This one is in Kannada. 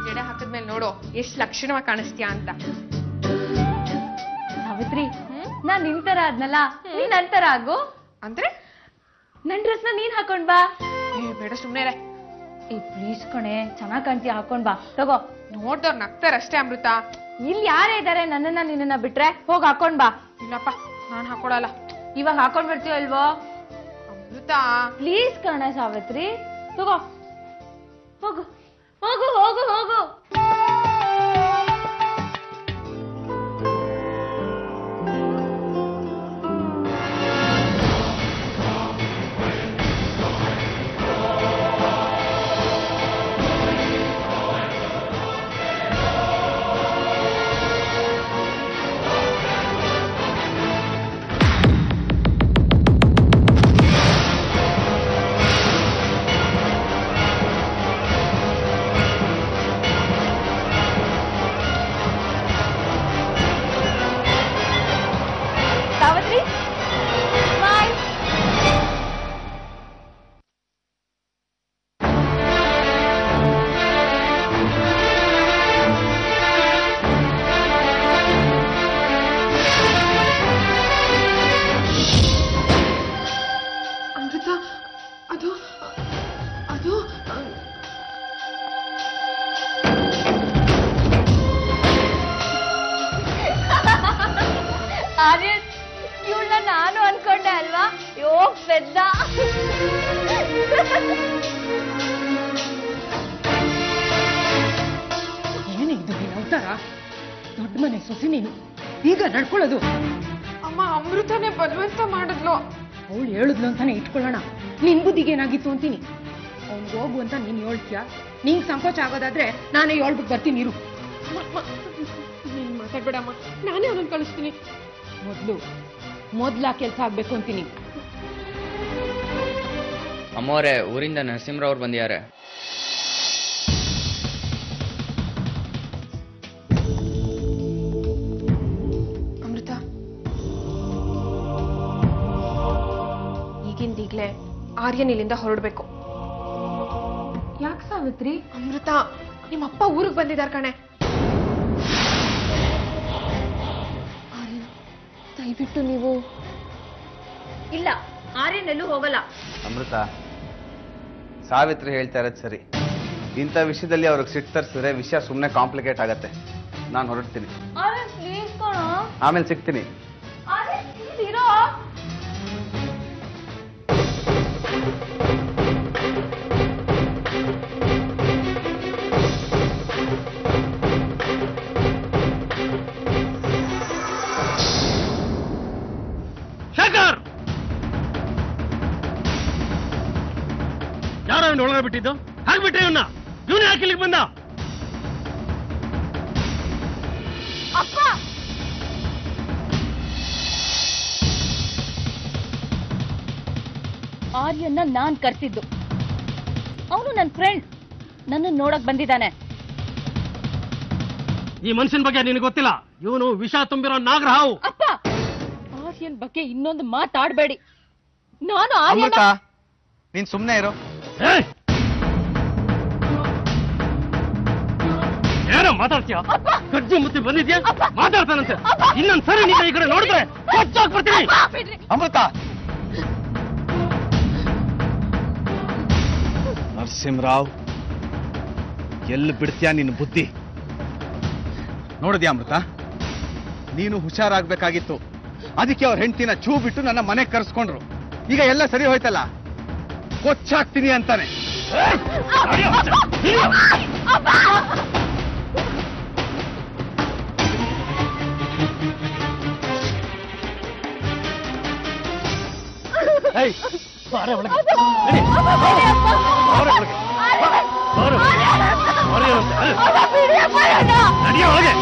ಜಡೆ ಹಾಕಿದ್ಮೇಲೆ ನೋಡು ಎಷ್ಟ್ ಲಕ್ಷಣವಾಗಿ ಕಾಣಿಸ್ತೀಯಾ ಅಂತ. ಸಾವಿತ್ರಿ, ನಾನ್ ನಿಂತರ ಆದ್ನಲ್ಲ, ನೀನ್ ನಂತರ ಆಗು. ಅಂದ್ರೆ ನನ್ ಡ್ರೆಸ್ನ ನೀನ್ ಹಾಕೊಂಡ್ ಬಾ. ಬೇಡ ಸುಮ್ನೆ. ಪ್ಲೀಸ್ ಕಣೆ, ಚೆನ್ನಾಗ್ ಕಾಣ್ತೀಯ, ಹಾಕೊಂಡ್ ಬಾ. ತಗೋ. ನೋಡ್ದವ್ರು ನಗ್ತಾರಷ್ಟೇ ಅಮೃತ. ಇಲ್ಲಿ ಯಾರೇ ಇದಾರೆ ನನ್ನನ್ನ ನಿನ್ನ ಬಿಟ್ರೆ? ಹೋಗ್ ಹಾಕೊಂಡ್ ಬಾ. ಇಲ್ಲಪ್ಪ, ನಾನ್ ಹಾಕೊಳಲ್ಲ. ಇವಾಗ ಹಾಕೊಂಡ್ ಬರ್ತೀವ ಅಲ್ವೋ? ಅಮೃತ ಪ್ಲೀಸ್ ಕಣೆ ಸಾವಿತ್ರಿ, ತಗೋ. ಹೋಗು ಹೋಗು ಹೋಗು ಹೋಗು. ಇವಳನ್ನ ನಾನು ಅನ್ಕೊಂಡೆ ಅಲ್ವಾ? ಯೋ ಪೆದ್ದ. ಏನಿದು ನೀನು ಅವತಾರ? ದೊಡ್ಡ ಮನೆ ಸೊಸೆ ನೀನು, ಈಗ ನಡ್ಕೊಳ್ಳೋದು? ಅಮ್ಮ, ಅಮೃತನೇ ಬಲವಂತ ಮಾಡಿದ್ಲು. ಅವಳು ಹೇಳಿದ್ಲು ಅಂತಾನೆ ಇಟ್ಕೊಳ್ಳೋಣ. ನಿನ್ ಬುದ್ಧಿಗೆ ಏನಾಗಿತ್ತು ಅಂತೀನಿ. ಅವ್ನು ಹೋಗು ಅಂತ ನೀನ್ ಹೇಳ್ತೀಯ. ನಿಂಗ್ ಸಂಕೋಚ ಆಗೋದಾದ್ರೆ ನಾನೇ ಹೇಳ್ಬಿಟ್ಟು ಬರ್ತೀನಿ ಇರು. ನೀನ್ ಮಾತಾಡ್ಬೇಡಮ್ಮ, ನಾನೇ ಅವನನ್ನು ಕಳಿಸ್ತೀನಿ. ಮೊದ್ಲ ಕೆಲ್ಸ ಆಗ್ಬೇಕು ಅಂತೀನಿ. ಅಮ್ಮೋರೆ, ಊರಿಂದ ನರಸಿಂಹರವ್ರು ಬಂದಿದ್ದಾರೆ. ಅಮೃತ, ಈಗಿಂದೀಗ್ಲೇ ಆರ್ಯನ್ ಇಲ್ಲಿಂದ ಹೊರಡ್ಬೇಕು. ಯಾಕೆ ಸಾವಿತ್ರಿ? ಅಮೃತ, ನಿಮ್ಮಪ್ಪ ಊರಿಗೆ ಬಂದಿದ್ದಾರೆ ಕಣೆ. ದಯವಿಟ್ಟು ನೀವು. ಇಲ್ಲ, ಆರ್ಯನೆಲ್ಲೂ ಹೋಗಲ್ಲ. ಅಮೃತ, ಸಾವಿತ್ರಿ ಹೇಳ್ತಾ ಇರೋದು ಸರಿ. ಇಂಥ ವಿಷಯದಲ್ಲಿ ಅವ್ರಿಗೆ ಸಿಟ್ಟು ತರಿಸಿದ್ರೆ ವಿಷಯ ಸುಮ್ಮನೆ ಕಾಂಪ್ಲಿಕೇಟ್ ಆಗತ್ತೆ. ನಾನು ಹೊರಡ್ತೀನಿ. ಪ್ಲೀಸ್ ಕಣೋ. ಆಮೇಲೆ ಸಿಗ್ತೀನಿ. ಇರೋ. ಯಾರು ಒಳಗೆ ಬಿಟ್ಟಿದ್ದು? ಹಾಕ್ಬಿಟ್ರೆ ಇವನ್ನ. ಇವನು ಯಾಕೆ ಇಲ್ಲಿಗೆ ಬಂದ? ಅಪ್ಪ, ಆರ್ಯನ್ನ ನಾನ್ ಕರ್ಸಿದ್ದು. ಅವನು ನನ್ನ ಫ್ರೆಂಡ್, ನನ್ನ ನೋಡಕ್ ಬಂದಿದ್ದಾನೆ. ಈ ಮನುಷ್ಯನ ಬಗ್ಗೆ ನಿನಗೆ ಗೊತ್ತಿಲ್ಲ. ಇವನು ವಿಷ ತುಂಬಿರೋ ನಾಗರಹಾವು. ಅಪ್ಪ, ಆರ್ಯನ್ ಬಗ್ಗೆ ಇನ್ನೊಂದು ಮಾತಾಡಬೇಡಿ. ನಾನು ಅಮೃತ, ಆರ್ಯನ. ನೀನ್ ಸುಮ್ಮನೆ ಇರೋ. ಏನೋ ಮಾತಾಡ್ತೀಯ? ಕಜ್ಜಿ ಮುತ್ತಿ ಬಂದಿದ್ಯಾ? ಮಾತಾಡ್ತಾನಂತೆ. ಇನ್ನೊಂದ್ ಸರಿ ನೀನು ಈ ಕಡೆ ನೋಡಿದ್ರೆ ಕೊಚ್ಚಾಕ್ಬಿಡ್ತೀನಿ. ಅಮೃತ, ನರಸಿಂಹರಾವ್, ಎಲ್ಲಿ ಬಿಡ್ತೀಯ ನಿನ್ನ ಬುದ್ಧಿ? ನೋಡಿದ್ಯಾ ಅಮೃತ, ನೀನು ಹುಷಾರಾಗ್ಬೇಕಾಗಿತ್ತು. ಅದಕ್ಕೆ ಅವ್ರ ಹೆಂಡತಿನ ಚೂ ಬಿಟ್ಟು ನನ್ನ ಮನೆಗೆ ಕರೆಸ್ಕೊಂಡ್ರು. ಈಗ ಎಲ್ಲ ಸರಿ ಹೋಯ್ತಲ್ಲ, ಕೊಚ್ಚಾಕ್ತೀನಿ ಅಂತಾನೆ. ಒಳಗೆ